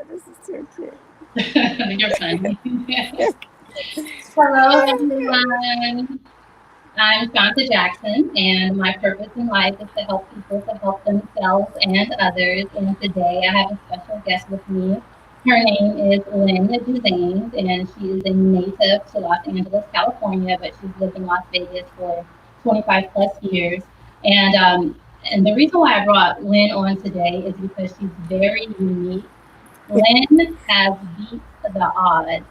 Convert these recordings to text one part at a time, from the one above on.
This is too cute. You're funny. Hello, everyone. I'm Shanta Jackson, and my purpose in life is to help people to help themselves and others. And today I have a special guest with me. Her name is Lynne Jasames, and she is a native to Los Angeles, California, but she's lived in Las Vegas for 25 plus years. And the reason why I brought Lynne on today is because she's very unique. Lynne has beat the odds.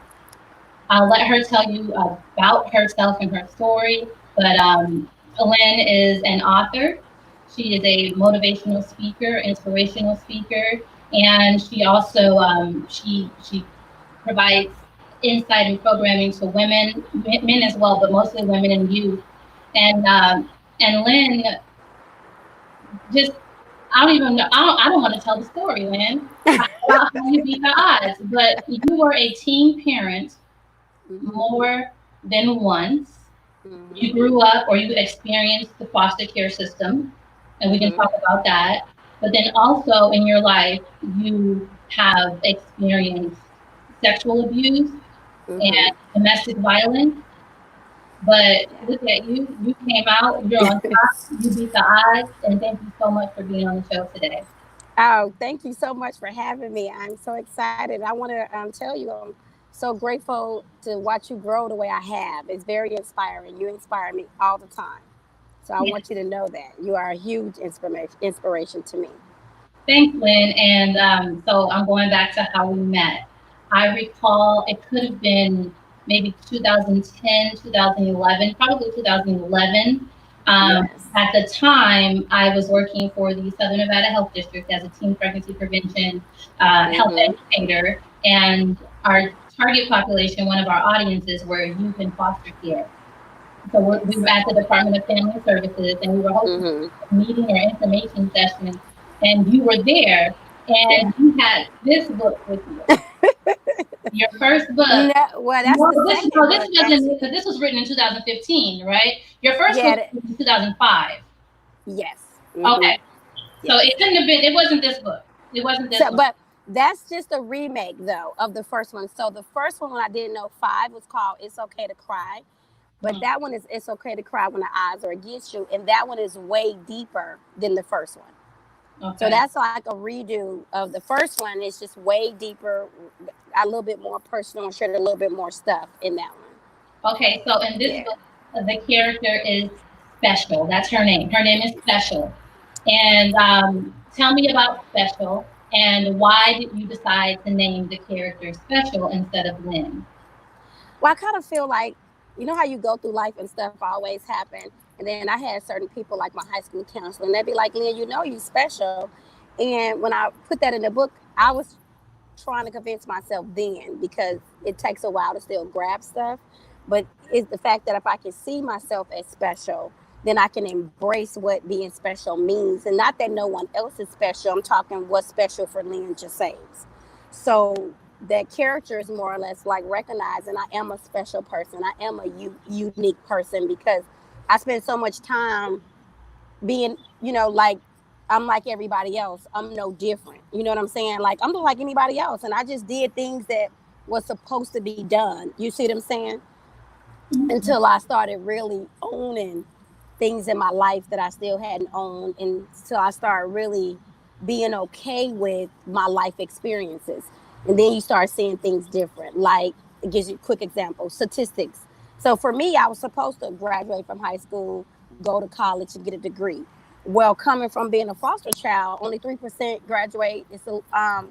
I'll let her tell you about herself and her story. But Lynne is an author. She is a motivational speaker, inspirational speaker, and she also she provides insight and programming to women, men as well, but mostly women and youth. And Lynne just I don't even know. I don't want to tell the story, Lynne, about how you beat the odds. But you were a teen parent more than once. You grew up or you experienced the foster care system, and we can talk about that. But then also in your life, you have experienced sexual abuse and domestic violence. But look at you, you came out, you're on top, you beat the odds, and thank you so much for being on the show today. Oh, thank you so much for having me. I'm so excited. I want to tell you, I'm so grateful to watch you grow the way I have. It's very inspiring. You inspire me all the time. So I want you to know that you are a huge inspiration to me. Thanks, Lynne. And so I'm going back to how we met. I recall it could have been maybe 2010, 2011, probably 2011. At the time, I was working for the Southern Nevada Health District as a teen pregnancy prevention health educator. And our target population, one of our audiences, were youth in foster care. So we were at the Department of Family Services, and we were hosting a meeting or information session, and you were there, and you had this book with you. Your first book. No, well, that's this was written in 2015, right? Your first book was in 2005. Yes. Okay. So it couldn't have been. It wasn't this book. It wasn't this book. But that's just a remake, though, of the first one. So the first one, when I didn't know 5, was called "It's Okay to Cry," but that one is "It's Okay to Cry When the Odds Are Against You," and that one is way deeper than the first one. Okay. So that's like a redo of the first one. It's just way deeper, a little bit more personal, and shared a little bit more stuff in that one. Okay, so in this book, the character is Special. That's her name. Her name is Special. And tell me about Special, and why did you decide to name the character Special instead of Lynne? Well, I kind of feel like, you know how you go through life and stuff always happen. And then I had certain people like my high school counselor, and they'd be like, "Lynne, you know you're special." And when I put that in the book, I was trying to convince myself then, because it takes a while to still grab stuff. But it's the fact that if I can see myself as special, then I can embrace what being special means. And not that no one else is special. I'm talking what's special for Lynne Jasames. So that character is more or less like recognizing I am a special person. I am a unique person, because I spend so much time being, like, I'm like everybody else. I'm no different. You know what I'm saying? Like, I'm not like anybody else. And I just did things that was supposed to be done. You see what I'm saying? Until I started really owning things in my life that I still hadn't owned. And so I started really being okay with my life experiences. And then you start seeing things different. Like, it gives you a quick example, statistics. So for me, I was supposed to graduate from high school, go to college and get a degree. Well, coming from being a foster child, only 3% graduate,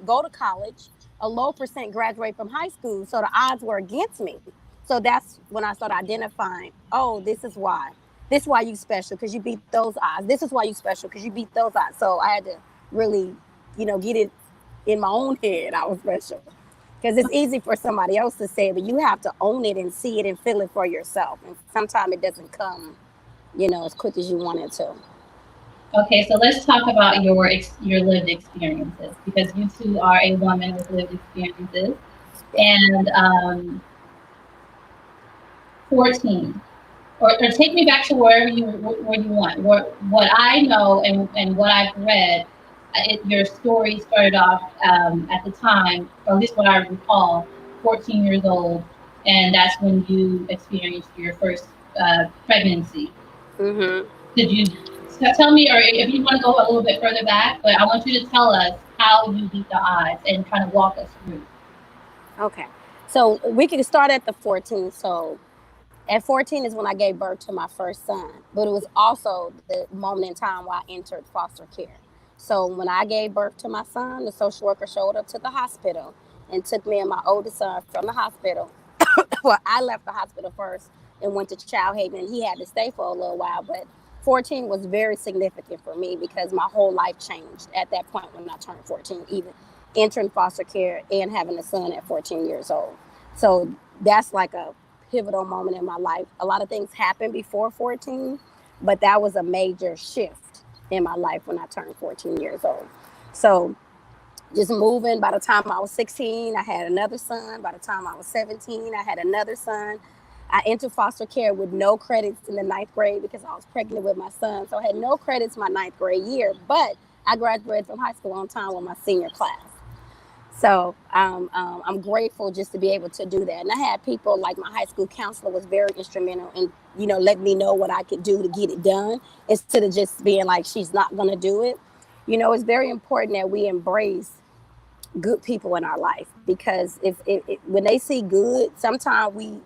go to college. A low percent graduate from high school. So the odds were against me. So that's when I started identifying, oh, this is why. This is why you special, because you beat those odds. This is why you special, because you beat those odds. So I had to really, get it in my own head. I was special. Because it's easy for somebody else to say it, but you have to own it and see it and feel it for yourself. And sometimes it doesn't come, as quick as you want it to. Okay, so let's talk about your lived experiences, because you two are a woman with lived experiences. And 14, or take me back to where you want. What I know and what I've read, your story started off at the time, or at least what I recall, 14 years old, and that's when you experienced your first pregnancy. Mm-hmm. Did you tell me, or if you want to go a little bit further back, but I want you to tell us how you beat the odds and kind of walk us through. Okay. So we can start at the 14. So at 14 is when I gave birth to my first son, but it was also the moment in time where I entered foster care. So when I gave birth to my son, the social worker showed up to the hospital and took me and my oldest son from the hospital. Well, I left the hospital first and went to Child Haven. He had to stay for a little while, but 14 was very significant for me because my whole life changed at that point when I turned 14, even entering foster care and having a son at 14 years old. So that's like a pivotal moment in my life. A lot of things happened before 14, but that was a major shift in my life when I turned 14 years old. So just moving. By the time I was 16, I had another son. By the time I was 17, I had another son. I entered foster care with no credits in the 9th grade because I was pregnant with my son. So I had no credits my 9th grade year, but I graduated from high school on time with my senior class. So I'm grateful just to be able to do that. And I had people like my high school counselor was very instrumental in, letting me know what I could do to get it done instead of just being like, she's not going to do it. It's very important that we embrace good people in our life because if when they see good, sometimes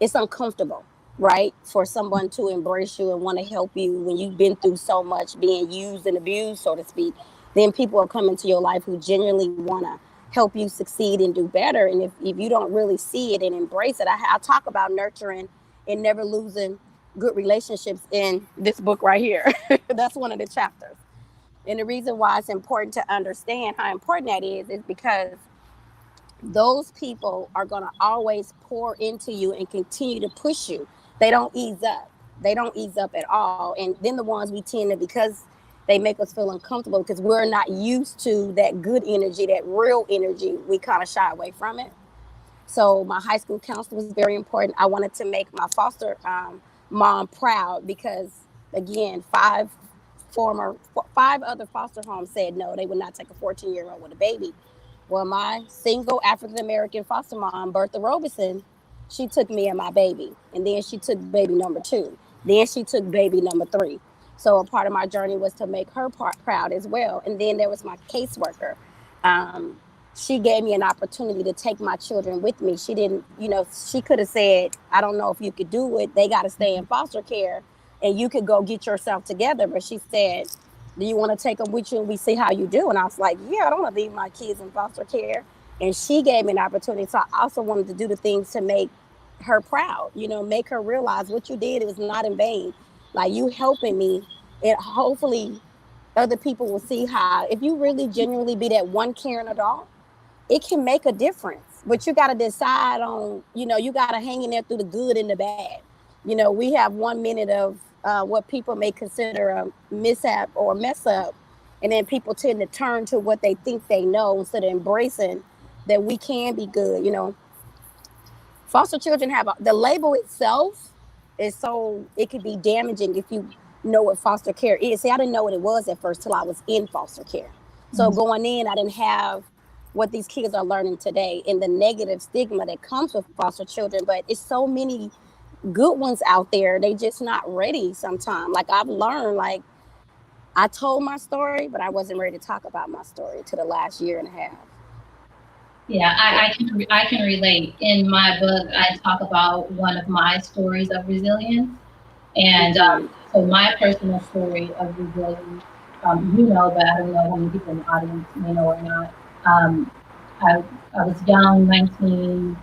it's uncomfortable, right? For someone to embrace you and want to help you when you've been through so much being used and abused, so to speak. Then people will come into your life who genuinely want to help you succeed and do better. And if you don't really see it and embrace it, I talk about nurturing and never losing good relationships in this book right here. That's one of the chapters. And the reason why it's important to understand how important that is because those people are going to always pour into you and continue to push you. They don't ease up. They don't ease up at all. And then the ones we tend to, because they make us feel uncomfortable because we're not used to that good energy, that real energy, we kind of shy away from it. So my high school counselor was very important. I wanted to make my foster mom proud because, again, five other foster homes said no, they would not take a 14-year-old with a baby. Well, my single African American foster mom, Bertha Robeson, she took me and my baby, and then she took baby number 2. Then she took baby number 3. So a part of my journey was to make her proud as well. And then there was my caseworker. Um, she gave me an opportunity to take my children with me. She didn't, she could have said, I don't know if you could do it. They got to stay in foster care and you could go get yourself together. But she said, do you want to take them with you and we see how you do? And I was like, yeah, I don't want to leave my kids in foster care. And she gave me an opportunity. So I also wanted to do the things to make her proud, make her realize what you did, it was not in vain. Like you helping me, and hopefully other people will see how, if you really genuinely be that one caring adult, it can make a difference. But you got to decide on, you got to hang in there through the good and the bad. We have 1 minute of what people may consider a mishap or mess up. And then people tend to turn to what they think they know instead of embracing that we can be good. Foster children have the label itself is so it could be damaging if you know what foster care is. See, I didn't know what it was at first till I was in foster care. So going in, I didn't have what these kids are learning today and the negative stigma that comes with foster children. But it's so many good ones out there. They just not ready sometimes. Like I've learned, like I told my story, but I wasn't ready to talk about my story to the last year and a half. Yeah, I can relate. In my book, I talk about one of my stories of resilience, and so my personal story of resilience, but I don't know how many people in the audience may know or not. I was young, 19,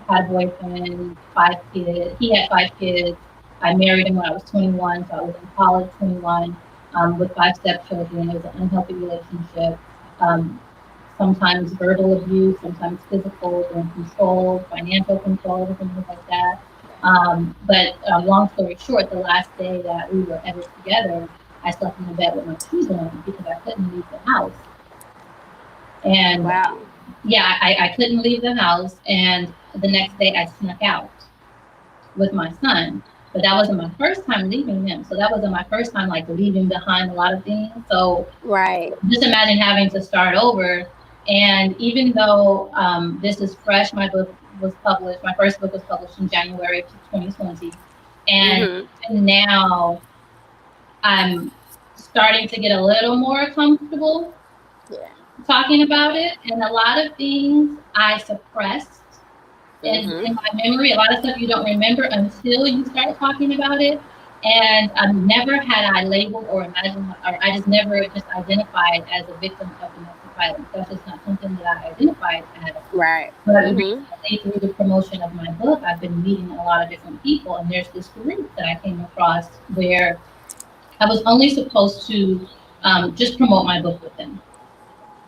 had a boyfriend, 5 kids. He had 5 kids. I married him when I was 21, so I was in college 21, with 5 stepchildren. It was an unhealthy relationship. Sometimes verbal abuse, sometimes physical and control, financial control, things like that. But long story short, the last day that we were ever together, I slept in the bed with my shoes on because I couldn't leave the house. And wow. Yeah, I couldn't leave the house. And the next day I snuck out with my son. But that wasn't my first time leaving him. So that wasn't my first time like leaving behind a lot of things. So Right. just imagine having to start over. And even though this is fresh, my book was published, my first book was published in January of 2020. And now I'm starting to get a little more comfortable talking about it. And a lot of things I suppressed in my memory, a lot of stuff you don't remember until you start talking about it. And never had I labeled or imagined, or I just never just identified as a victim of domestic violence. That's just not something that I identified as. Right. But recently, through the promotion of my book, I've been meeting a lot of different people, and there's this group that I came across where I was only supposed to just promote my book with them.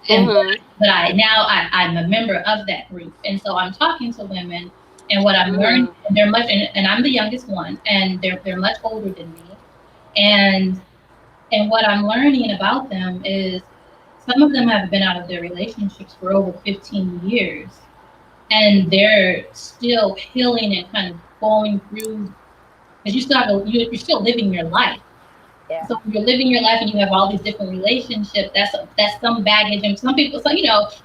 And but I'm a member of that group, and so I'm talking to women, and what I'm learning, and they're much, and I'm the youngest one, and they're much older than me, and what I'm learning about them is some of them have been out of their relationships for over 15 years, and they're still healing and kind of going through, because you're still living your life. Yeah. So you're living your life and you have all these different relationships. That's some baggage. And some people, so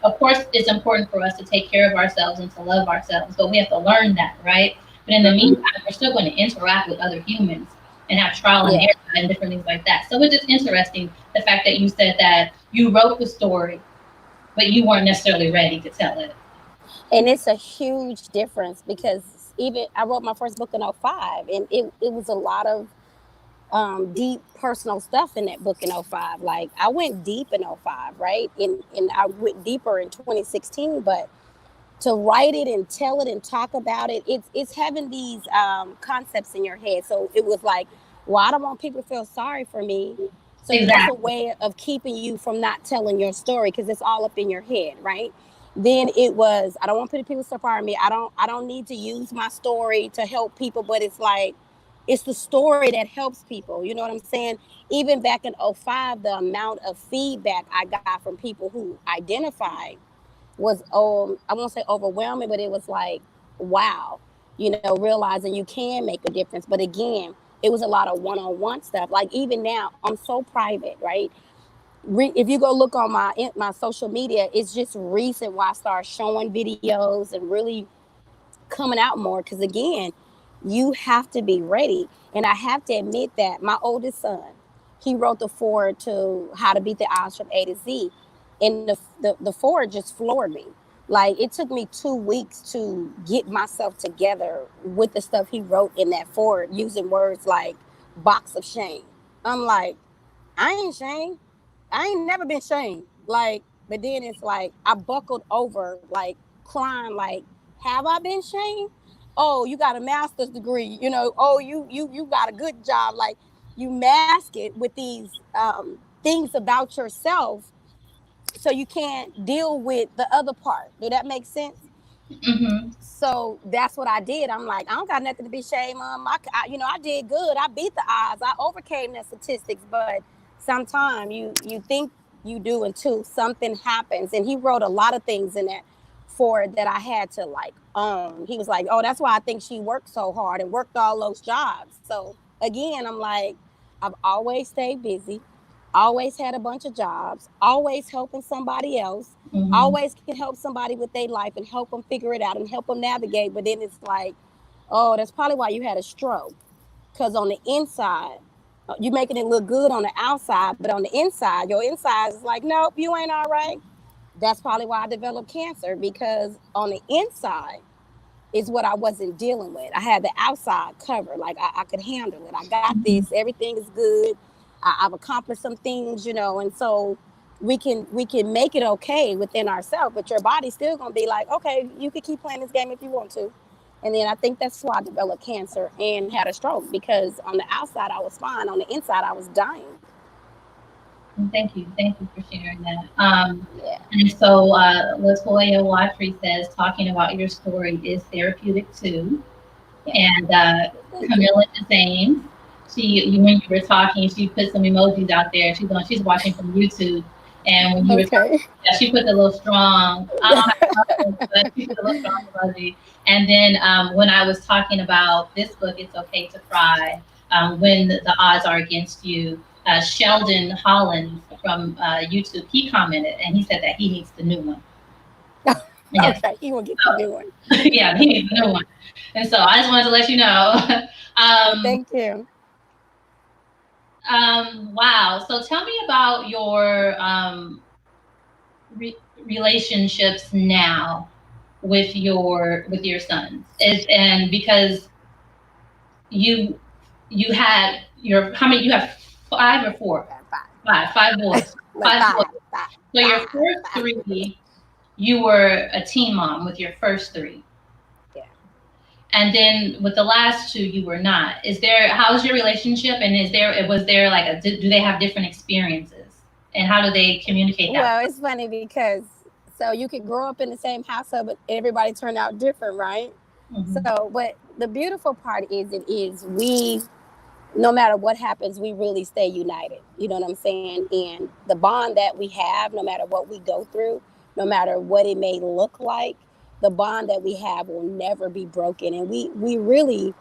of course, it's important for us to take care of ourselves and to love ourselves, but we have to learn that, right? But in the meantime, we're still going to interact with other humans and have trial and error and different things like that. So it's just interesting the fact that you said that you wrote the story, but you weren't necessarily ready to tell it. And it's a huge difference, because even I wrote my first book in 2005, and it was a lot of deep personal stuff in that book in 2005. Like, I went deep in 2005, right? And I went deeper in 2016, but to write it and tell it and talk about it, it's having these concepts in your head. So it was like, well, I don't want people to feel sorry for me. So that's a way of keeping you from not telling your story, because it's all up in your head, right? Then it was, I don't want people to support me. I don't need to use my story to help people, but it's like, it's the story that helps people. You know what I'm saying? Even back in 2005, the amount of feedback I got from people who identified was, I won't say overwhelming, but it was like, wow, realizing you can make a difference. But again, it was a lot of one-on-one stuff. Like, even now, I'm so private, right? If you go look on my social media, it's just recent where I started showing videos and really coming out more. Because again, you have to be ready. And I have to admit that my oldest son, he wrote the foreword to How to Beat the Odds from A to Z. And the foreword just floored me. Like, it took me 2 weeks to get myself together with the stuff he wrote in that foreword, using words like box of shame. I'm like, I ain't shamed. I ain't never been shamed. Like, but then it's like, I buckled over, like, crying, like, have I been shamed? Oh, you got a master's degree, oh, you got a good job. Like, you mask it with these things about yourself, so you can't deal with the other part. Do that make sense? So that's what I did. I'm like, I don't got nothing to be ashamed of. I did good. I beat the odds. I overcame the statistics. But sometimes you think you do, until something happens. And he wrote a lot of things in that for it that I had to, like, own. He was like, oh, that's why I think she worked so hard and worked all those jobs. So again, I'm like, I've always stayed busy, always had a bunch of jobs, always helping somebody else, always can help somebody with their life and help them figure it out and help them navigate. But then it's like, oh, that's probably why you had a stroke. Because on the inside, you're making it look good on the outside, but on the inside, your inside is like, nope, you ain't all right. That's probably why I developed cancer, because on the inside is what I wasn't dealing with. I had the outside covered. Like, I could handle it. I got this. Everything is good. I've accomplished some things, and so we can make it okay within ourselves, but your body's still gonna be like, okay, you can keep playing this game if you want to. And then I think that's why I developed cancer and had a stroke, because on the outside I was fine, on the inside I was dying. Thank you for sharing that. And so Latoya Watry says, talking about your story is therapeutic too. And Camilla Jasames, when you were talking, she put some emojis out there. She's watching from YouTube, And when you were Okay. she put the little strong, I don't have to, but she put the little strong emoji. And then when I was talking about this book, It's Okay to Cry, when the odds are against you, Sheldon Holland from YouTube, he commented and he said that he needs the new one. Yeah. Okay, he will get the new one. Yeah, he needs the new one. And so I just wanted to let you know. Well, thank you. Wow. So tell me about your relationships now with your sons. And because you had your, how many, you have 5 or 4? Five boys. Five boys. So your first 3, you were a teen mom with your first 3. Yeah. And then with the last 2, you were not. How's your relationship? And was there like do they have different experiences? And how do they communicate that? Well, it's funny because so you could grow up in the same household, but everybody turned out different, right? Mm-hmm. So, but the beautiful part is we, no matter what happens, we really stay united. You know what I'm saying? And the bond that we have, no matter what we go through, no matter what it may look like, the bond that we have will never be broken. And we really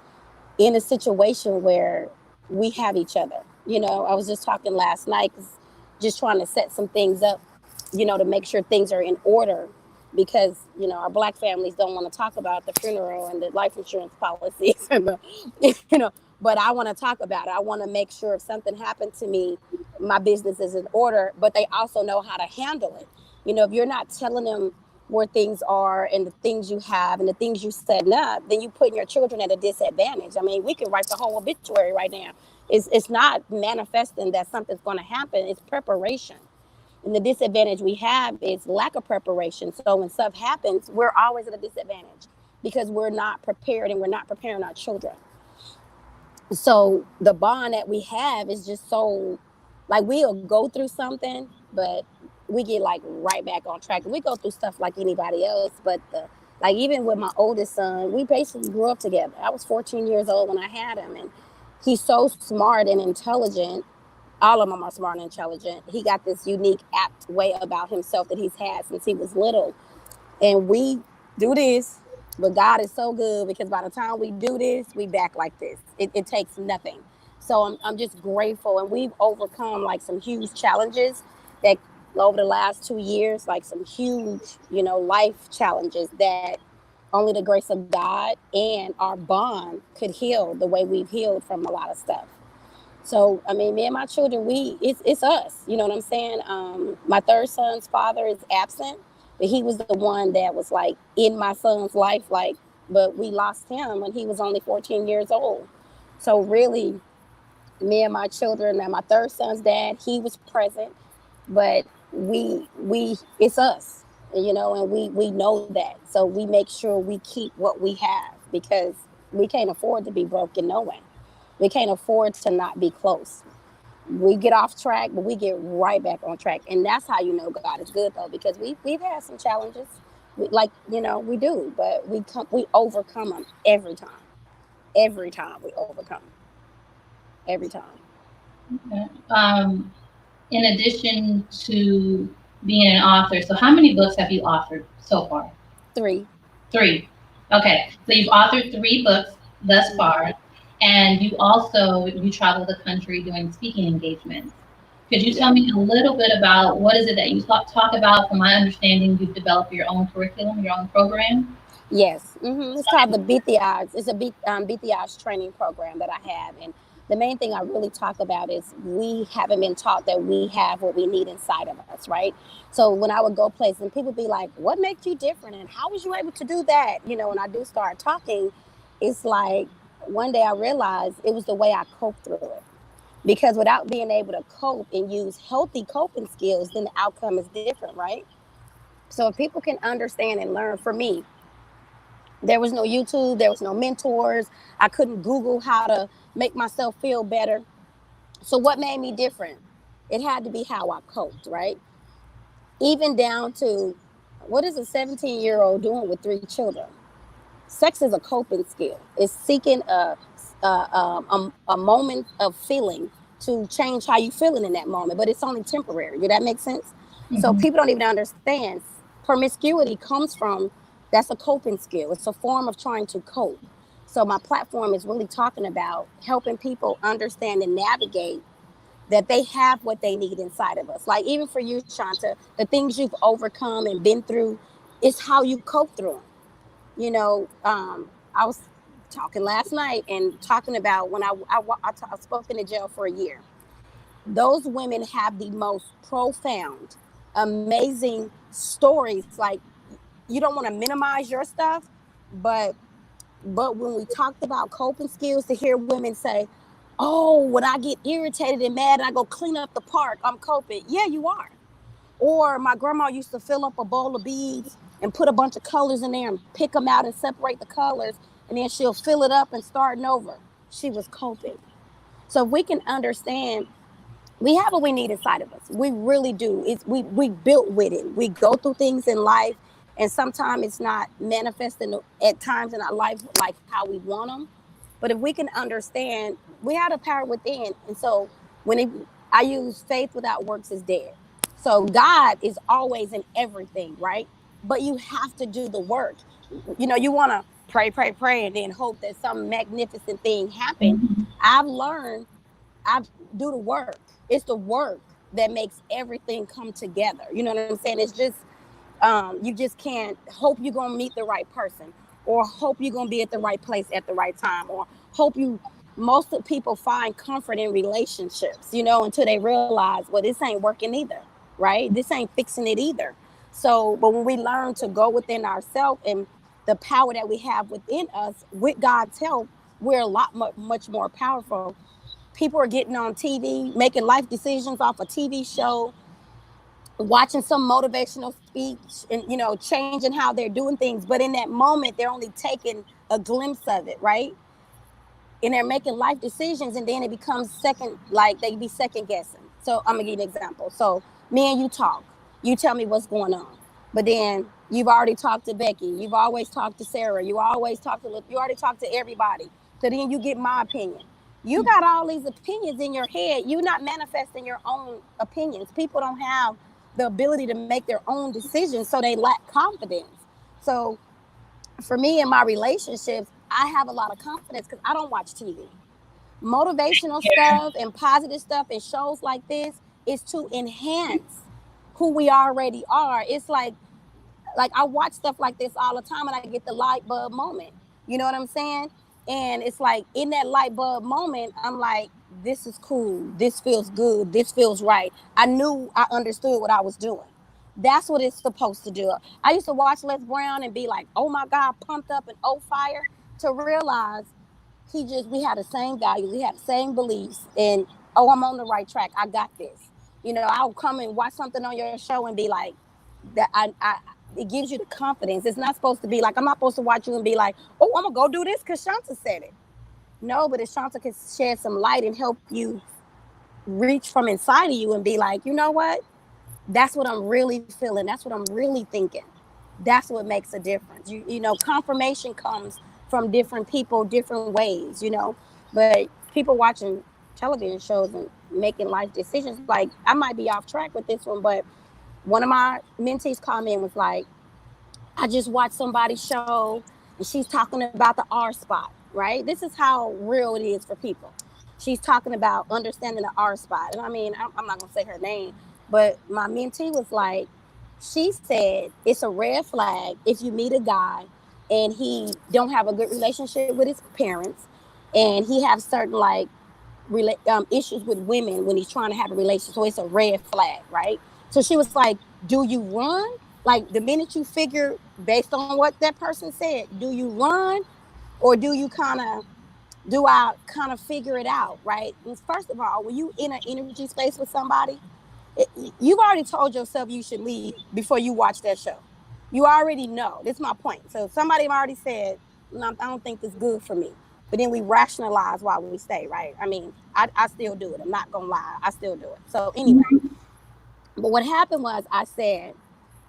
in a situation where we have each other. You know, I was just talking last night, just trying to set some things up, you know, to make sure things are in order, because, you know, our Black families don't want to talk about the funeral and the life insurance policies and the, you know, but I want to talk about it. I want to make sure if something happened to me, my business is in order, but they also know how to handle it. You know, if you're not telling them where things are and the things you have and the things you setting up, then you putting your children at a disadvantage. I mean, we can write the whole obituary right now. It's not manifesting that something's going to happen. It's preparation. And the disadvantage we have is lack of preparation. So when stuff happens, we're always at a disadvantage because we're not prepared and we're not preparing our children. So the bond that we have is just so, like, we'll go through something, but we get like right back on track. We go through stuff like anybody else, but like even with my oldest son, we basically grew up together. I was 14 years old when I had him, and he's so smart and intelligent. All of them are smart and intelligent. He got this unique, apt way about himself that he's had since he was little. And we do this, but God is so good because by the time we do this, we back like this. It takes nothing. So I'm just grateful. And we've overcome like some huge challenges that over the last 2 years, like some huge, you know, life challenges that only the grace of God and our bond could heal the way we've healed from a lot of stuff. So, I mean, me and my children, it's us, you know what I'm saying? My third son's father is absent, but he was the one that was like in my son's life, like, but we lost him when he was only 14 years old. So really, me and my children and my third son's dad, he was present, but we it's us, you know, and we know that. So we make sure we keep what we have because we can't afford to be broken no way. We can't afford to not be close. We get off track, but we get right back on track. And that's how you know God is good, though, because we've had some challenges. Like, you know, we do, but we overcome them every time. Every time we overcome them. Every time. Okay. In addition to being an author, so how many books have you authored so far? 3. 3. Okay. So you've authored 3 books thus far. And you travel the country doing speaking engagements. Could you tell me a little bit about what is it that you talk about? From my understanding, you've developed your own curriculum, your own program. Yes. Mm-hmm. It's called the Beat the Odds. It's a Beat the Odds training program that I have. And the main thing I really talk about is we haven't been taught that we have what we need inside of us, right? So when I would go places and people be like, what makes you different? And how was you able to do that? You know, when I do start talking, it's like, one day I realized it was the way I coped through it. Because without being able to cope and use healthy coping skills, then the outcome is different, right? So if people can understand and learn, for me, there was no YouTube, there was no mentors. I couldn't Google how to make myself feel better. So what made me different? It had to be how I coped, right? Even down to, what is a 17-year-old doing with 3 children? Sex is a coping skill. It's seeking a moment of feeling to change how you're feeling in that moment, but it's only temporary. Did that make sense? So Mhm. people don't even understand promiscuity comes from, that's a coping skill. It's a form of trying to cope. So my platform is really talking about helping people understand and navigate that they have what they need inside of us. Like even for you, Shanta, the things you've overcome and been through, is how you cope through them. I was talking last night and talking about when I spoke in the jail for a year. Those women have the most profound, amazing stories. Like you don't want to minimize your stuff, but when we talked about coping skills, to hear women say, "Oh, when I get irritated and mad, and I go clean up the park, I'm coping." Yeah, you are. Or my grandma used to fill up a bowl of beads and put a bunch of colors in there and pick them out and separate the colors, and then she'll fill it up and starting over. She was coping. So if we can understand, we have what we need inside of us. We really do. We built with it. We go through things in life, and sometimes it's not manifesting at times in our life like how we want them. But if we can understand, we have the power within. And so I use faith without works is dead. So God is always in everything, right? But you have to do the work. You want to pray, pray, pray, and then hope that some magnificent thing happen. Mhm. I've learned I do the work. It's the work that makes everything come together. You know what I'm saying? It's just you just can't hope you're gonna meet the right person, or hope you're gonna be at the right place at the right time, or hope you. Most of people find comfort in relationships, until they realize, well, this ain't working either, right? This ain't fixing it either. So, but when we learn to go within ourselves and the power that we have within us, with God's help, we're a lot much more powerful. People are getting on TV, making life decisions off a TV show, watching some motivational speech, and changing how they're doing things. But in that moment, they're only taking a glimpse of it, right? And they're making life decisions, and then it becomes second, like they be second guessing. So I'm gonna give you an example. So me and you talk, you tell me what's going on, but then you've already talked to Becky, you've always talked to Sarah, you already talked to everybody. So then you get my opinion. You got all these opinions in your head. You're not manifesting your own opinions. People don't have the ability to make their own decisions, so they lack confidence. So for me in my relationships, I have a lot of confidence because I don't watch TV. Motivational Yeah. stuff and positive stuff and shows like this is to enhance who we already are. It's like I watch stuff like this all the time, and I get the light bulb moment. You know what I'm saying? And it's like in that light bulb moment, I'm like, this is cool. This feels good. This feels right. I understood what I was doing. That's what it's supposed to do. I used to watch Les Brown and be like, oh my God, pumped up and oh fire, to realize we had the same values, we had the same beliefs, and oh, I'm on the right track. I got this. I'll come and watch something on your show and be like, that it gives you the confidence. It's not supposed to be like, I'm not supposed to watch you and be like, oh, I'm gonna go do this because Shanta said it. No, but if Shanta can shed some light and help you reach from inside of you and be like, you know what? That's what I'm really feeling. That's what I'm really thinking. That's what makes a difference. Confirmation comes from different people, different ways. But people watching television shows and making life decisions, like I might be off track with this one, but one of my mentees called me and was like, I just watched somebody's show and she's talking about the R spot, right? This is how real it is for people. She's talking about understanding the R spot. And I mean, I'm not going to say her name, but my mentee was like, she said it's a red flag if you meet a guy and he don't have a good relationship with his parents, and he have certain like issues with women when he's trying to have a relationship. So it's a red flag, right? So she was like, do you run? Like the minute you figure, based on what that person said, do you run, or do I kind of figure it out, right? And first of all, when you in an energy space with somebody, you've already told yourself you should leave before you watch that show. You already know. This is my point. So if somebody already said, no, I don't think this is good for me, but then we rationalize why we stay, right? I mean, I still do it. I'm not gonna lie, I still do it. So anyway, but what happened was I said,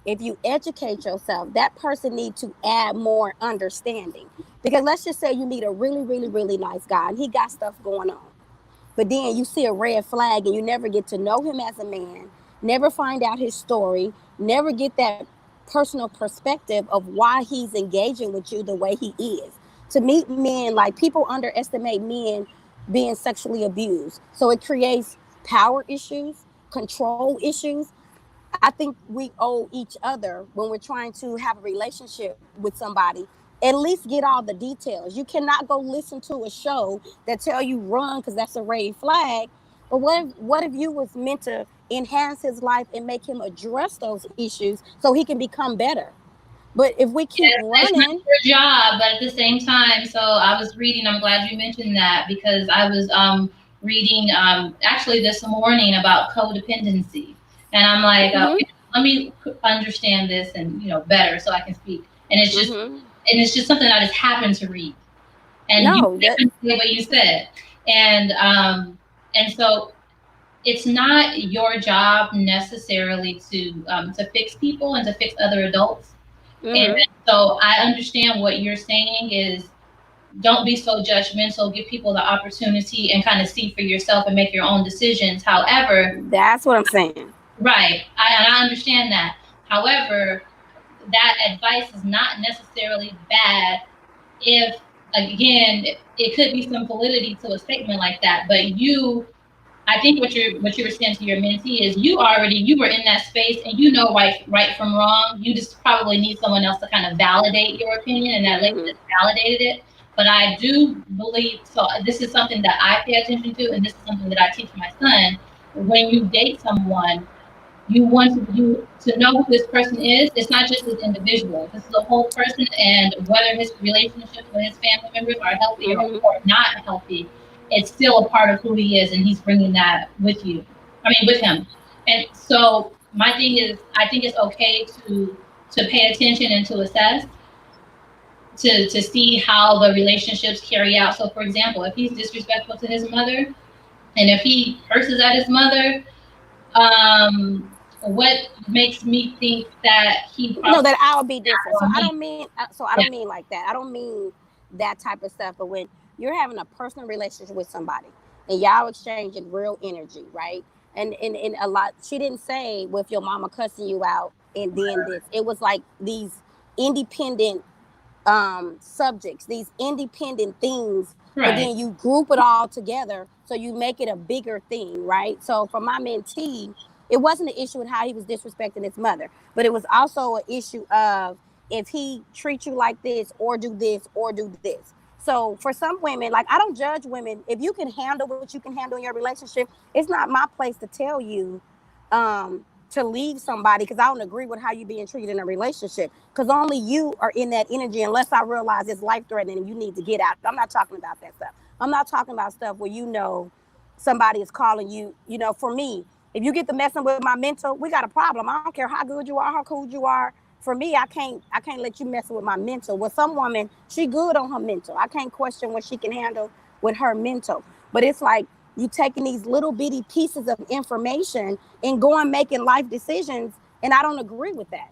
if you educate yourself, that person needs to add more understanding. Because let's just say you meet a really, really, really nice guy and he got stuff going on. But then you see a red flag and you never get to know him as a man. never find out his story, never get that personal perspective of why he's engaging with you the way he is. To meet men, like people underestimate men being sexually abused. So it creates power issues, control issues. I think we owe each other when we're trying to have a relationship with somebody, at least get all the details. You cannot go listen to a show that tell you run because that's a red flag. But what if you was meant to enhance his life and make him address those issues so he can become better? But if we keep It's not running, your job, but at the same time, so I was reading, I'm glad you mentioned that, because I was reading actually this morning about codependency. And I'm like, mm-hmm, okay, let me understand this and better so I can speak. And mm-hmm. it's just something I just happened to read. And you No, that happened to say what you said. And so it's not your job necessarily to fix people and to fix other adults. And mm-hmm. so I understand what you're saying is don't be so judgmental, give people the opportunity and kind of see for yourself and make your own decisions. However, That's what I'm saying. right, I understand that. However, that advice is not necessarily bad if, again, it could be some validity to a statement like that, but I think what you were saying to your mentee is you were in that space and you know right from wrong. You just probably need someone else to kind of validate your opinion, and that lady just validated it. But I do believe, so this is something that I pay attention to, and this is something that I teach my son. When you date someone, you want to know who this person is. It's not just this individual. This is a whole person, and whether his relationships with his family members are healthy Mm-hmm. or not healthy, it's still a part of who he is, and he's bringing that with you. I mean, with him. And so my thing is, I think it's okay to pay attention and to assess, to see how the relationships carry out. So, for example, if he's disrespectful to his mother, and if he curses at his mother, what makes me think that he No, probably that I'll be different. So I me? don't mean. So I Yeah. don't mean like that. I don't mean that type of stuff. But when you're having a personal relationship with somebody and y'all exchanging real energy, right? And a lot. She didn't say, "Well, if your mama cussing you out," and then this. It was like these independent subjects, these independent things, but Right. then you group it all together so you make it a bigger thing, right? So for my mentee, it wasn't an issue with how he was disrespecting his mother, but it was also an issue of if he treats you like this or do this or do this. So for some women, like I don't judge women. If you can handle what you can handle in your relationship, it's not my place to tell you to leave somebody because I don't agree with how you're being treated in a relationship. Because only you are in that energy unless I realize it's life threatening and you need to get out. I'm not talking about that stuff. I'm not talking about stuff where somebody is calling you. For me, if you get to messing with my mental, we got a problem. I don't care how good you are, how cool you are. For me, I can't let you mess with my mental. With some woman, she good on her mental. I can't question what she can handle with her mental. But it's like you taking these little bitty pieces of information and going making life decisions, and I don't agree with that.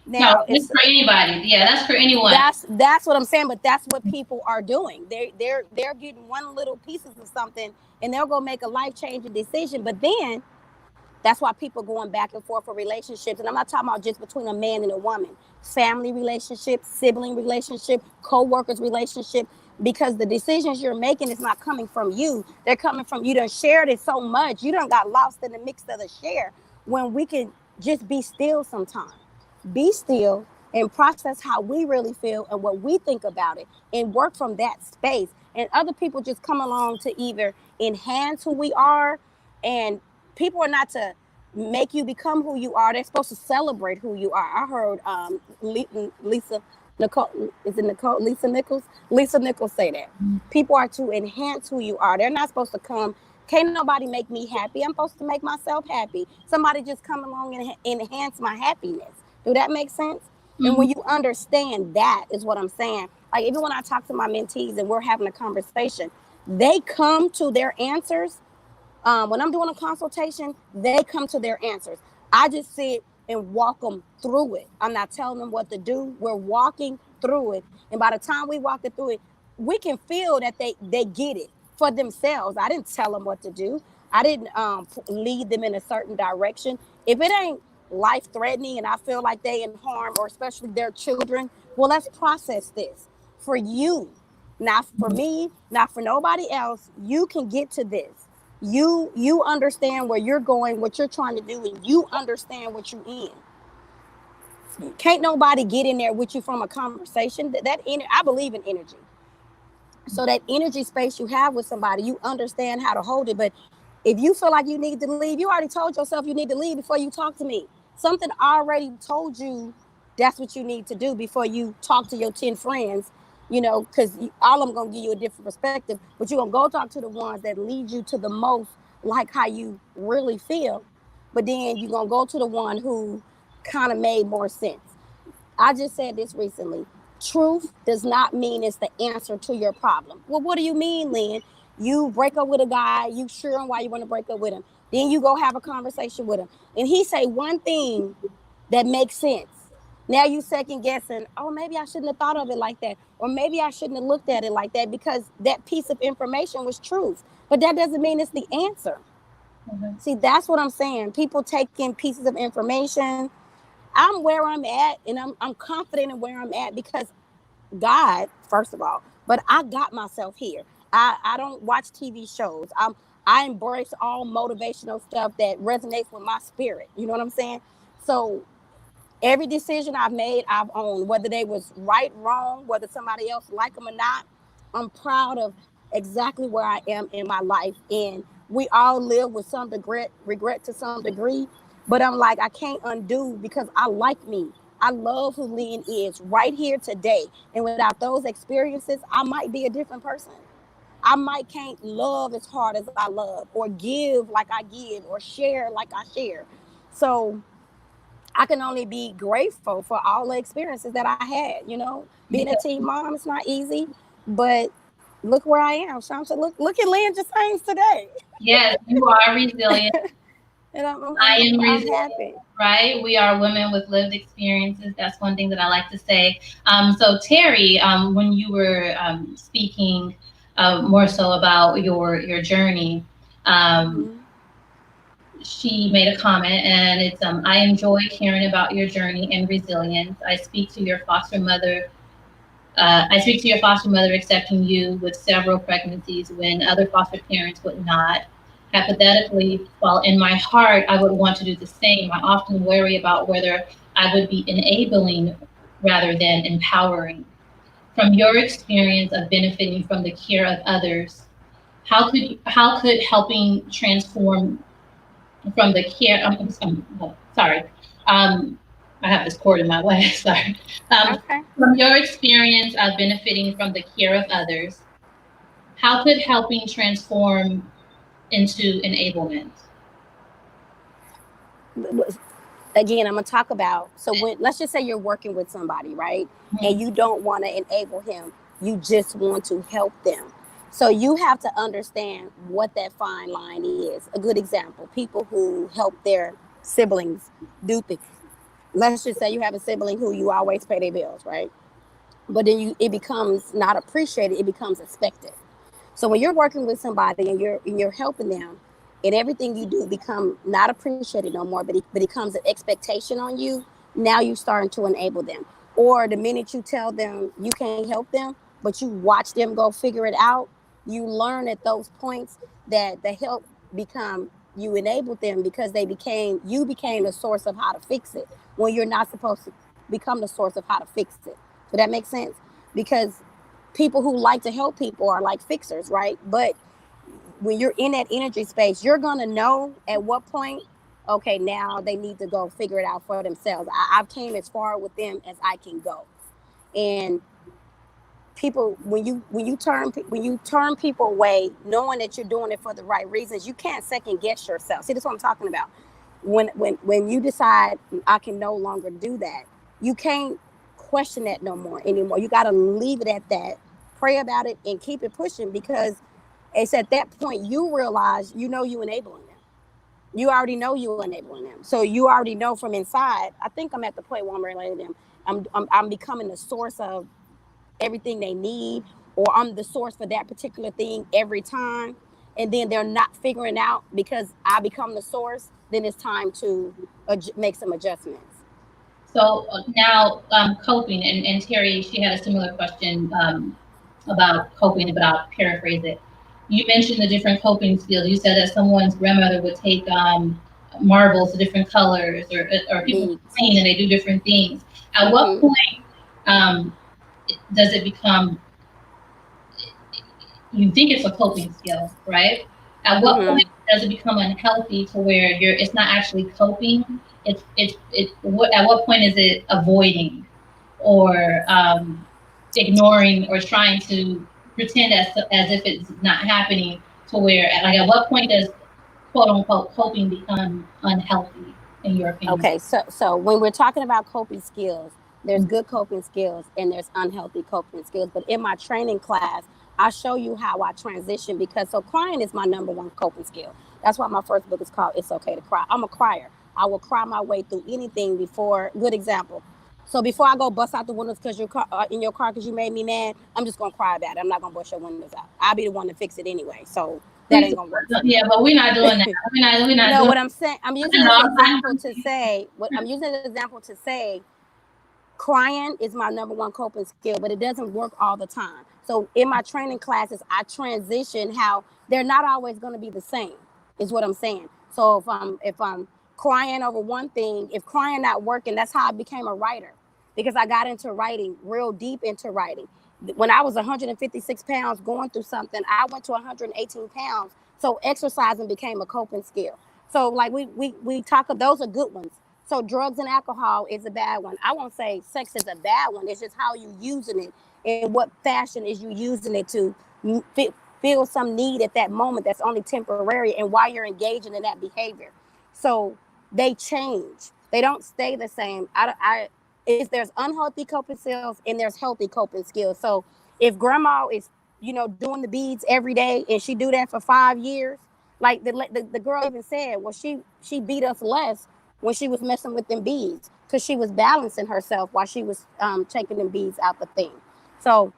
No, Now, it's it's for anybody. Yeah, that's for anyone. that's what I'm saying, but that's what people are doing. They're getting one little pieces of something, and they'll go make a life changing decision. But then that's why people going back and forth for relationships. And I'm not talking about just between a man and a woman. Family relationship, sibling relationship, co-workers relationship, because the decisions you're making is not coming from you. They're coming from you done shared it so much. You done got lost in the mix of the share when we can just be still sometimes. Be still and process how we really feel and what we think about it and work from that space. And other people just come along to either enhance who we are, and people are not to make you become who you are. They're supposed to celebrate who you are. I heard Lisa Nicole, is it Nicole? Lisa Nichols? Lisa Nichols say that. People are to enhance who you are. They're not supposed to come. Can't nobody make me happy. I'm supposed to make myself happy. Somebody just come along and enhance my happiness. Do that make sense? And Mhm. when you understand that is what I'm saying. Like even when I talk to my mentees and we're having a conversation, they come to their answers when I'm doing a consultation, they come to their answers. I just sit and walk them through it. I'm not telling them what to do. We're walking through it. And by the time we walk it through it, we can feel that they get it for themselves. I didn't tell them what to do. I didn't lead them in a certain direction. If it ain't life threatening and I feel like they in harm, or especially their children, well, let's process this for you, not for me, not for nobody else. You can get to this. You understand where you're going, what you're trying to do, and you understand what you're in. Can't nobody get in there with you from a conversation. I believe in energy. So that energy space you have with somebody, you understand how to hold it. But if you feel like you need to leave, you already told yourself you need to leave before you talk to me. Something already told you that's what you need to do before you talk to your 10 friends, because all of them going to give you a different perspective, but you're going to go talk to the ones that lead you to the most, like how you really feel. But then you're going to go to the one who kind of made more sense. I just said this recently. Truth does not mean it's the answer to your problem. Well, what do you mean, Lynn? You break up with a guy, you sure on why you want to break up with him. Then you go have a conversation with him. And he say one thing that makes sense. Now you second guessing, oh, maybe I shouldn't have thought of it like that. Or maybe I shouldn't have looked at it like that, because that piece of information was truth. But that doesn't mean it's the answer. Mm-hmm. See, that's what I'm saying. People taking pieces of information. I'm where I'm at, and I'm confident in where I'm at because God, first of all, but I got myself here. I don't watch TV shows. I embrace all motivational stuff that resonates with my spirit. You know what I'm saying? So every decision I've made, I've owned, whether they was right, wrong, whether somebody else like them or not. I'm proud of exactly where I am in my life. And we all live with some regret to some degree. But I'm like, I can't undo, because I like me. I love who Lynn is right here today. And without those experiences, I might be a different person. I might can't love as hard as I love, or give like I give, or share like I share. So I can only be grateful for all the experiences that I had. Being a teen mom, it's not easy, but look where I am. Shamsa, look at Lynn Jasames today. Yes, you are resilient. And I am resilient. I'm happy. Right? We are women with lived experiences. That's one thing that I like to say. So Terry, when you were speaking more so about your journey, she made a comment, and it's I enjoy hearing about your journey and resilience. I speak to your foster mother accepting you with several pregnancies when other foster parents would not. Hypothetically, while in my heart I would want to do the same, I often worry about whether I would be enabling rather than empowering. From your experience of benefiting from the care of others, how could helping transform from the care? Sorry. I have this cord in my way. Sorry. Okay. From your experience of benefiting from the care of others, how could helping transform into enablement? Again, I'm going to talk about, let's just say you're working with somebody, right? Mm-hmm. And you don't want to enable him. You just want to help them. So you have to understand what that fine line is. A good example, people who help their siblings do things. Let's just say you have a sibling who you always pay their bills, right? But then it becomes not appreciated, it becomes expected. So when you're working with somebody and you're helping them, and everything you do become not appreciated no more, but it becomes an expectation on you, now you're starting to enable them. Or the minute you tell them you can't help them, but you watch them go figure it out, you learn at those points that the help you enabled them because you became the source of how to fix it, when you're not supposed to become the source of how to fix it. So that makes sense? Because people who like to help people are like fixers, right? But when you're in that energy space, you're going to know at what point, okay, now they need to go figure it out for themselves. I've came as far with them as I can go. And people, when you turn people away, knowing that you're doing it for the right reasons, you can't second guess yourself. See, that's what I'm talking about. When you decide I can no longer do that, you can't question that no more anymore. You got to leave it at that, pray about it, and keep it pushing, because it's at that point you realize you enabling them. You already know you enabling them. So you already know from inside, I think I'm at the point where I'm relating them. I'm becoming the source of everything they need, or I'm the source for that particular thing every time. and then they're not figuring out because I become the source, then it's time to make some adjustments. So now coping, and Terry, she had a similar question about coping, but I'll paraphrase it. You mentioned the different coping skills. You said that someone's grandmother would take marbles to different colors, or people clean and they do different things. At what point does it become, you think it's a coping skill, right? At what point does it become unhealthy to where it's not actually coping? At what point is it avoiding or ignoring or trying to pretend as if it's not happening, to where, like, at what point does quote unquote coping become unhealthy in your opinion? Okay, so when we're talking about coping skills, there's good coping skills and there's unhealthy coping skills. But in my training class, I show you how I transition, because crying is my number one coping skill. That's why my first book is called It's Okay to Cry. I'm a crier. I will cry my way through anything before. Good example. So before I go bust out the windows because you're in your car because you made me mad, I'm just gonna cry about it. I'm not gonna bust your windows out. I'll be the one to fix it anyway. So that ain't gonna work. Yeah, but we're not doing that. We're not. No, what I'm saying, I'm using an example to say. Crying is my number one coping skill, but it doesn't work all the time. So in my training classes, I transition how they're not always going to be the same, is what I'm saying. So if I'm crying over one thing, if crying not working, that's how I became a writer, because I got into writing, real deep into writing. When I was 156 pounds going through something, I went to 118 pounds. So exercising became a coping skill. So like we talk of, those are good ones. So drugs and alcohol is a bad one. I won't say sex is a bad one. It's just how you using it and what fashion is you using it to feel some need at that moment that's only temporary, and why you're engaging in that behavior. So they change. They don't stay the same. There's unhealthy coping skills and there's healthy coping skills. So if grandma is, doing the beads every day and she do that for 5 years, like the girl even said, well, she beat us less when she was messing with them beads, because she was balancing herself while she was taking them beads out the thing. So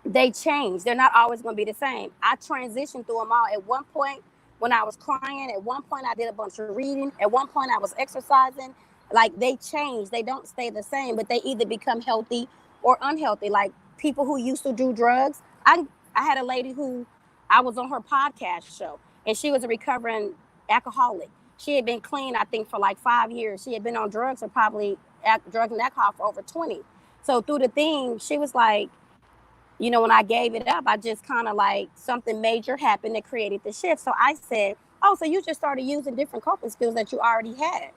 they change. They're not always going to be the same. I transitioned through them all. At one point, when I was crying, at one point I did a bunch of reading, at one point I was exercising. Like, they change. They don't stay the same, but they either become healthy or unhealthy. Like people who used to do drugs. I had a lady who I was on her podcast show, and she was a recovering alcoholic. She had been clean, I think, for like 5 years. She had been on drugs for probably drugs and alcohol for over 20. So through the thing, she was like, when I gave it up, I just kind of like, something major happened that created the shift. So I said, oh, so you just started using different coping skills that you already had.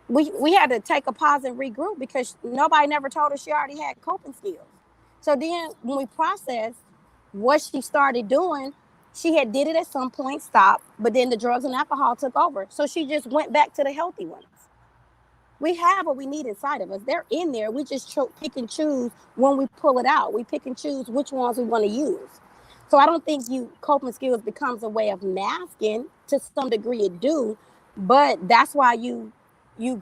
We had to take a pause and regroup, because nobody never told her she already had coping skills. So then when we processed what she started doing, she had did it at some point, stopped, but then the drugs and alcohol took over. So she just went back to the healthy ones. We have what we need inside of us. They're in there. We just pick and choose when we pull it out. We pick and choose which ones we want to use. So I don't think coping skills becomes a way of masking. To some degree it do, but that's why you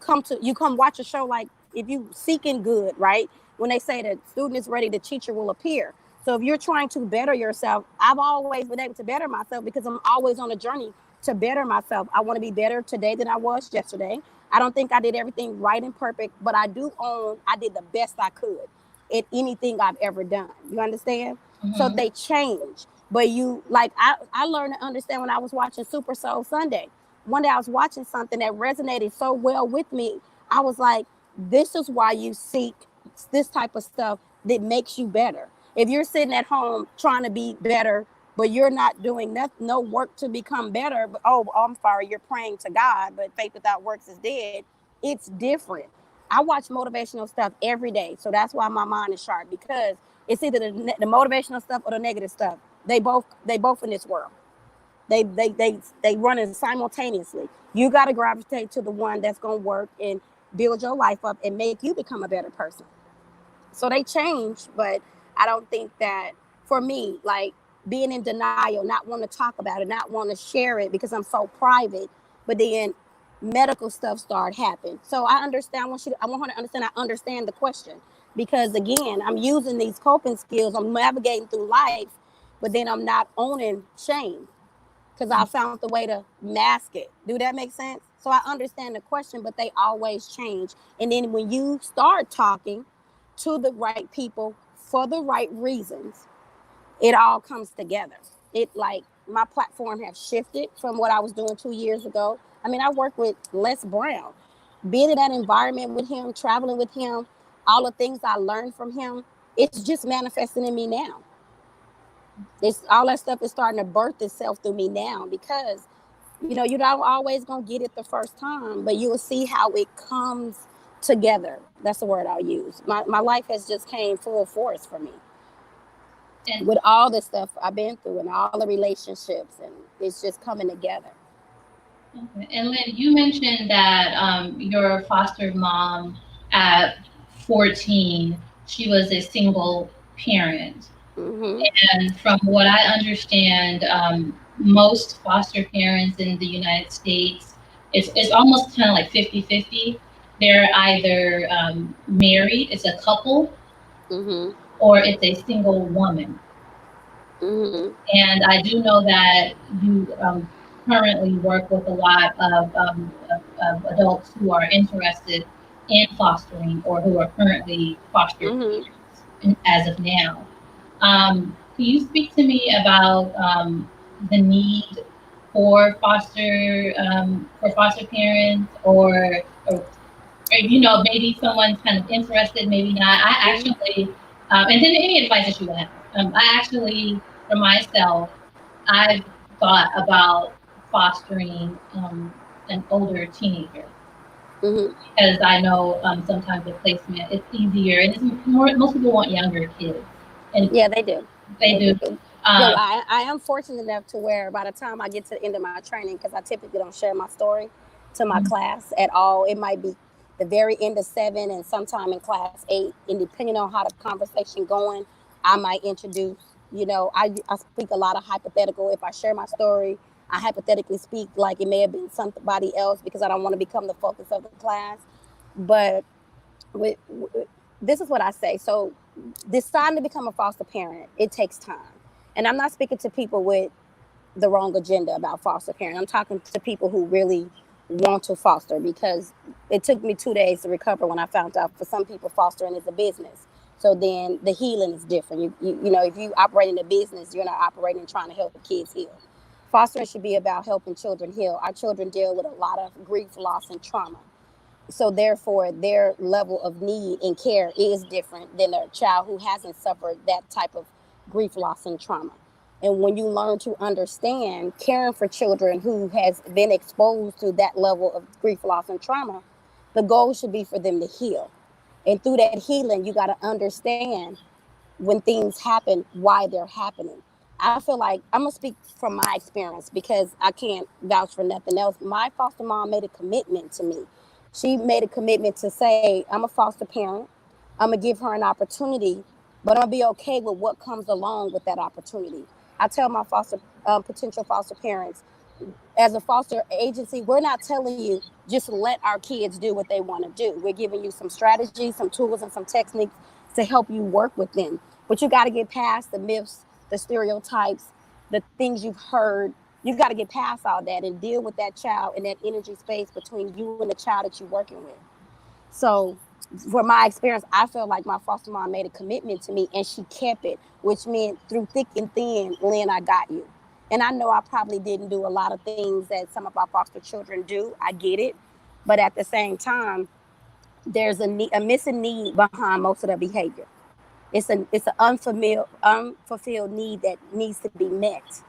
come watch a show. Like, if you seeking good, right? When they say that student is ready, the teacher will appear. So if you're trying to better yourself, I've always been able to better myself, because I'm always on a journey to better myself. I want to be better today than I was yesterday. I don't think I did everything right and perfect, but I do own I did the best I could at anything I've ever done. You understand? Mm-hmm. So they change. But I learned to understand when I was watching Super Soul Sunday. One day I was watching something that resonated so well with me. I was like, this is why you seek this type of stuff that makes you better. If you're sitting at home trying to be better, but you're not doing no work to become better, but I'm sorry, you're praying to God, but faith without works is dead. It's different. I watch motivational stuff every day, so that's why my mind is sharp, because it's either the motivational stuff or the negative stuff. They both in this world. They run simultaneously. You got to gravitate to the one that's going to work and build your life up and make you become a better person. So they change, but I don't think that, for me, like, being in denial, not want to talk about it, not want to share it because I'm so private, but then medical stuff started happening. So I understand. I want her to understand. I understand the question, because again, I'm using these coping skills. I'm navigating through life, but then I'm not owning shame. because I found the way to mask it. Do that make sense? So I understand the question, but they always change. And then when you start talking to the right people for the right reasons, it all comes together. It like my platform has shifted from what I was doing 2 years ago. I mean, I work with Les Brown, being in that environment with him, traveling with him, all the things I learned from him, it's just manifesting in me now. It's all that stuff is starting to birth itself through me now because you're not always gonna get it the first time, but you will see how it comes together. That's the word I'll use. My life has just came full force for me. And with all the stuff I've been through and all the relationships, and it's just coming together. Okay. And Lynne, you mentioned that your foster mom at 14, she was a single parent. Mm-hmm. And from what I understand, most foster parents in the United States, it's almost kind of like 50-50. They're either married, it's a couple, Mm-hmm. or it's a single woman. Mm-hmm. And I do know that you currently work with a lot of adults who are interested in fostering or who are currently foster parents as of now. Can you speak to me about the need for foster parents, or maybe someone's kind of interested, maybe not. I actually, and then any advice that you have. I actually, for myself, I've thought about fostering an older teenager. Because I know sometimes with placement, it's easier, and it's more. Most people want younger kids. And yeah, they do. They do. I am fortunate enough to where by the time I get to the end of my training, because I typically don't share my story to my class at all. It might be the very end of 7 and sometime in class 8. And depending on how the conversation going, I might introduce, I speak a lot of hypothetical. If I share my story, I hypothetically speak like it may have been somebody else because I don't want to become the focus of the class. But this is what I say. So deciding to become a foster parent, it takes time. And I'm not speaking to people with the wrong agenda about foster parent. I'm talking to people who really want to foster, because it took me 2 days to recover when I found out for some people fostering is a business. So then the healing is different. If you operate in a business, you're not operating trying to help the kids heal. Fostering should be about helping children heal. Our children deal with a lot of grief, loss, and trauma. So therefore, their level of need and care is different than a child who hasn't suffered that type of grief, loss, and trauma. And when you learn to understand caring for children who has been exposed to that level of grief, loss, and trauma, the goal should be for them to heal. And through that healing, you got to understand when things happen, why they're happening. I feel like I'm going to speak from my experience because I can't vouch for nothing else. My foster mom made a commitment to me. She made a commitment to say, I'm a foster parent. I'm going to give her an opportunity, but I'm going to be okay with what comes along with that opportunity. I tell my potential foster parents, as a foster agency, we're not telling you just let our kids do what they want to do. We're giving you some strategies, some tools, and some techniques to help you work with them. But you got to get past the myths, the stereotypes, the things you've heard. You got to get past all that and deal with that child in that energy space between you and the child that you're working with. So for my experience, I feel like my foster mom made a commitment to me and she kept it, which meant through thick and thin, Lynne, I got you. And I know I probably didn't do a lot of things that some of our foster children do. I get it. But at the same time, there's a missing need behind most of the behavior. It's an unfulfilled need that needs to be met.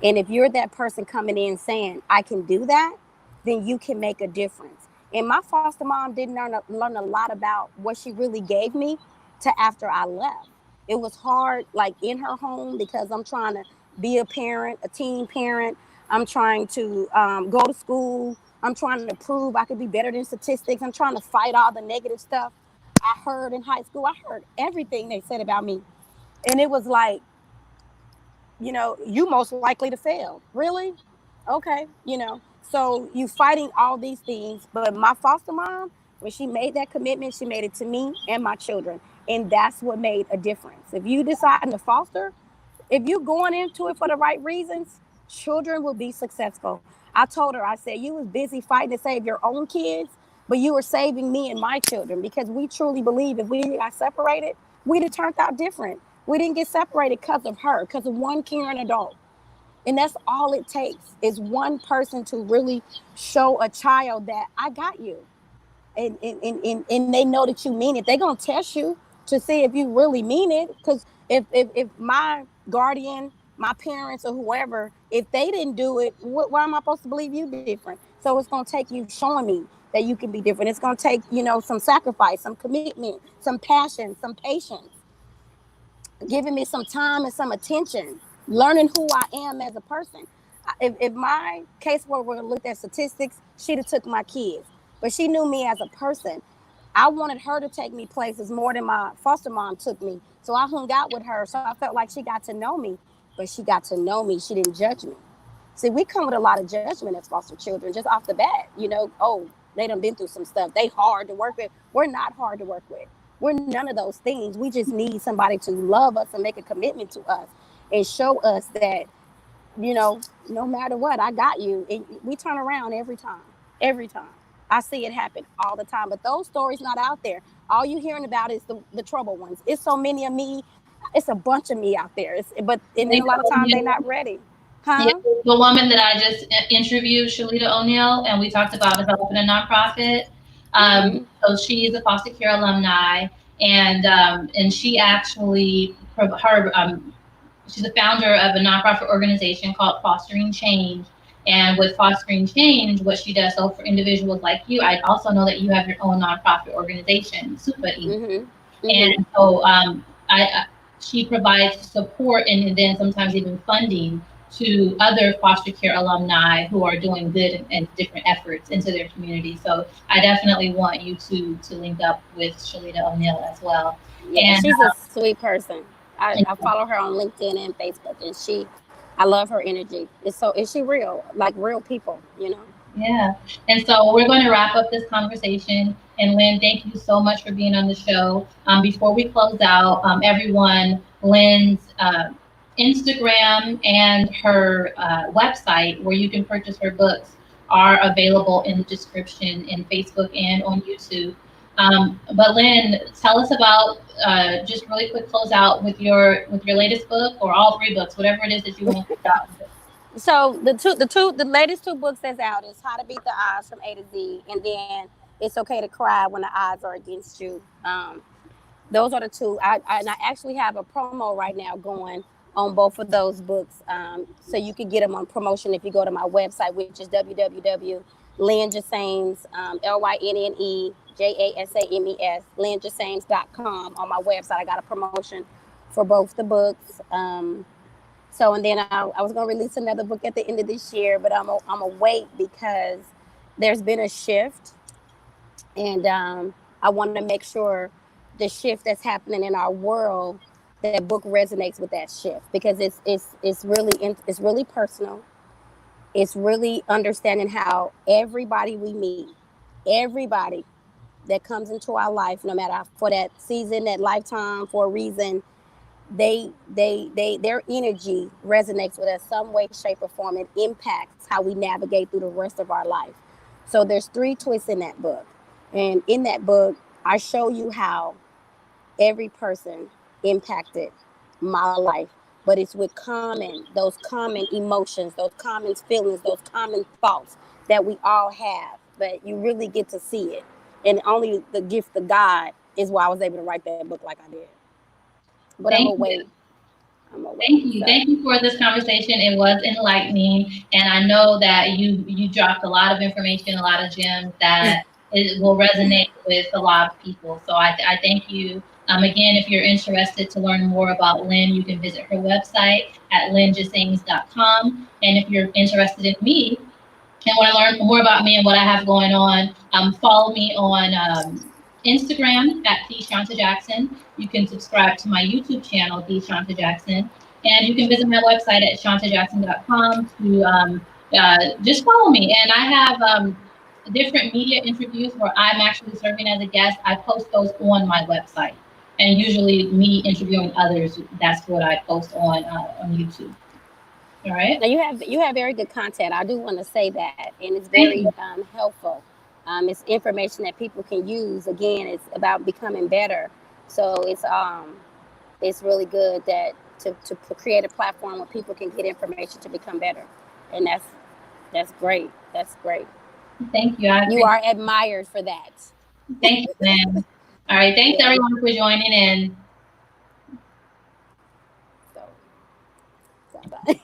And if you're that person coming in saying, I can do that, then you can make a difference. And my foster mom didn't learn a lot about what she really gave me to after I left. It was hard, like in her home, because I'm trying to be a parent, a teen parent. I'm trying to go to school. I'm trying to prove I could be better than statistics. I'm trying to fight all the negative stuff I heard in high school. I heard everything they said about me. And it was like, you most likely to fail. Really? Okay. So you fighting all these things. But my foster mom, when she made that commitment, she made it to me and my children. And that's what made a difference. If you decide to foster, if you're going into it for the right reasons, children will be successful. I told her, I said, you was busy fighting to save your own kids, but you were saving me and my children, because we truly believe if we got separated, we'd have turned out different. We didn't get separated because of her, because of one caring adult. And that's all it takes, is one person to really show a child that I got you. And they know that you mean it. They're going to test you to see if you really mean it. Because if my guardian, my parents, or whoever, if they didn't do it, why am I supposed to believe you different? So it's going to take you showing me that you can be different. It's going to take, some sacrifice, some commitment, some passion, some patience, giving me some time and some attention, learning who I am as a person. If my caseworker looked at statistics, she'd have took my kids, but she knew me as a person. I wanted her to take me places more than my foster mom took me. So I hung out with her. So I felt like she got to know me, but she got to know me. She didn't judge me. See, we come with a lot of judgment as foster children, just off the bat. Oh, they done been through some stuff. They hard to work with. We're not hard to work with. We're none of those things. We just need somebody to love us and make a commitment to us and show us that, no matter what, I got you. And we turn around every time. Every time. I see it happen all the time. But those stories not out there. All you hearing about is the trouble ones. It's so many of me. It's a bunch of me out there. And a lot of times they're not ready. Huh? Yeah, the woman that I just interviewed, Shalita O'Neill, and we talked about developing a nonprofit. So she is a foster care alumni, and she actually she's the founder of a nonprofit organization called Fostering Change. And with Fostering Change, what she does, so for individuals like you, I also know that you have your own nonprofit organization, SUPA INC. And so she provides support and then sometimes even funding to other foster care alumni who are doing good and different efforts into their community. So I definitely want you to link up with Shalita O'Neill as well. Yeah, and she's a sweet person. I follow her on LinkedIn and Facebook, and I love her energy. Is she real, like real people, Yeah. And so we're going to wrap up this conversation. And Lynne, thank you so much for being on the show. Before we close out, everyone, Lynne's Instagram and her website, where you can purchase her books, are available in the description in Facebook and on YouTube. But Lynne, tell us about, just really quick close out with your latest book, or all three books, whatever it is that you want to talk about. So the latest two books that's out is How to Beat the Odds from A to Z, and then It's Okay to Cry When the Odds Are Against You. Those are the two. I actually have a promo right now going on both of those books. So you can get them on promotion if you go to my website, which is www.Lynnes, LYNNE JASAMES, LynnesJasames.com. On my website, I got a promotion for both the books. So, and then I was going to release another book at the end of this year, but I'm a wait because there's been a shift, and I want to make sure the shift that's happening in our world, that book resonates with that shift, because it's really personal. It's really understanding how everybody we meet, everybody that comes into our life, no matter for that season, that lifetime, for a reason, their energy resonates with us some way, shape, or form. It impacts how we navigate through the rest of our life. So there's 3 twists in that book. And in that book, I show you how every person impacted my life, but it's with those common emotions, those common feelings, those common thoughts that we all have, but you really get to see it. And only the gift of God is why I was able to write that book like I did. But I'm gonna wait. Thank you. Thank you for this conversation. It was enlightening, and I know that you dropped a lot of information, a lot of gems that it will resonate with a lot of people. So I thank you. Again, if you're interested to learn more about Lynne, you can visit her website at LynnesJasames.com. And if you're interested in me and want to learn more about me and what I have going on, follow me on Instagram at @TheShantaJackson. You can subscribe to my YouTube channel, @TheShantaJackson, and you can visit my website at shantajackson.com to just follow me. And I have different media interviews where I'm actually serving as a guest. I post those on my website, and usually me interviewing others. That's what I post on YouTube. All right. Now you have very good content. I do want to say that, and it's Thank very you. helpful. It's information that people can use. Again, it's about becoming better. So it's really good that to create a platform where people can get information to become better, and that's great. That's great. Thank you. You are admired for that. Thank you, Lynn. All right. Thanks Yeah. everyone for joining in. So, bye.